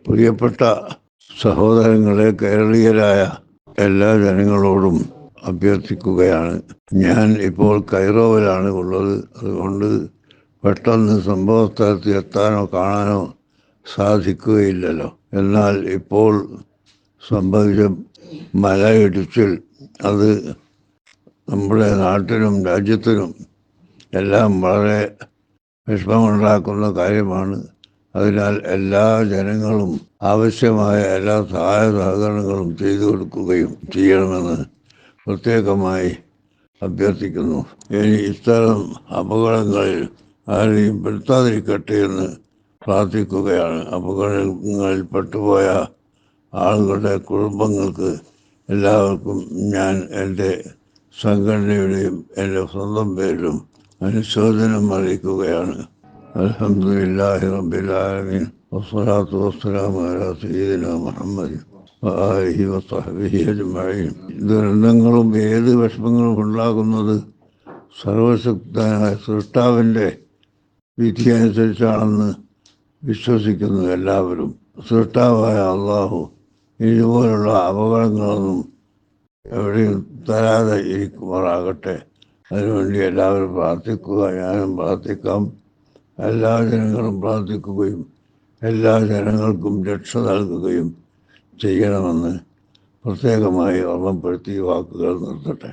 പ്രിയപ്പെട്ട സഹോദരങ്ങളെ, കേരളീയരായ എല്ലാ ജനങ്ങളോടും അഭ്യർത്ഥിക്കുകയാണ്. ഞാൻ ഇപ്പോൾ കൈറോവിലാണ് ഉള്ളത്. അതുകൊണ്ട് പെട്ടെന്ന് സംഭവസ്ഥലത്ത് എത്താനോ കാണാനോ സാധിക്കുകയില്ലല്ലോ. എന്നാൽ ഇപ്പോൾ സംഭവിച്ച മലയിടിച്ചിൽ അത് നമ്മുടെ നാട്ടിനും രാജ്യത്തിനും എല്ലാം വളരെ വിഷമമുണ്ടാക്കുന്ന കാര്യമാണ്. അതിനാൽ എല്ലാ ജനങ്ങളും ആവശ്യമായ എല്ലാ സഹായ സഹകരണങ്ങളും ചെയ്തു കൊടുക്കുകയും ചെയ്യണമെന്ന് പ്രത്യേകമായി അഭ്യർത്ഥിക്കുന്നു. ഇനി ഇത്തരം അപകടങ്ങളിൽ ആരെയും പെടുത്താതിരിക്കട്ടെ എന്ന് പ്രാർത്ഥിക്കുകയാണ്. അപകടങ്ങളിൽ പെട്ടുപോയ ആളുകളുടെ കുടുംബങ്ങൾക്ക് എല്ലാവർക്കും ഞാൻ എൻ്റെ സംഘടനയുടെയും എൻ്റെ സ്വന്തം പേരിലും അനുശോചനം അറിയിക്കുകയാണ്. അൽഹംദുലില്ലാഹി റബ്ബിൽ ആലമീൻ വസ്സലാത്തു വസ്സലാമു അലാ സയ്യിദിനാ മുഹമ്മദ് വആലിഹി വസഹ്ബിഹി അജ്മഈൻ. ദുരന്തങ്ങളും ഏത് വിഷമങ്ങളും ഉണ്ടാകുന്നത് സർവശക്തനായ സൃഷ്ടാവിൻ്റെ വിധി അനുസരിച്ചാണെന്ന് വിശ്വസിക്കുന്നു എല്ലാവരും. സൃഷ്ടാവായ അള്ളാഹു ഇതുപോലുള്ള അപകടങ്ങളൊന്നും എവിടെയും തരാതെ ഇരിക്കുമാറാകട്ടെ. അതിനുവേണ്ടി എല്ലാവരും പ്രാർത്ഥിക്കുക. ഞാനും പ്രാർത്ഥിക്കാം. എല്ലാ ജനങ്ങളും പ്രാർത്ഥിക്കുകയും എല്ലാ ജനങ്ങൾക്കും രക്ഷ നൽകുകയും ചെയ്യണമെന്ന് പ്രത്യേകമായി ഓർമ്മപ്പെടുത്തി വാക്കുകൾ നിർത്തട്ടെ.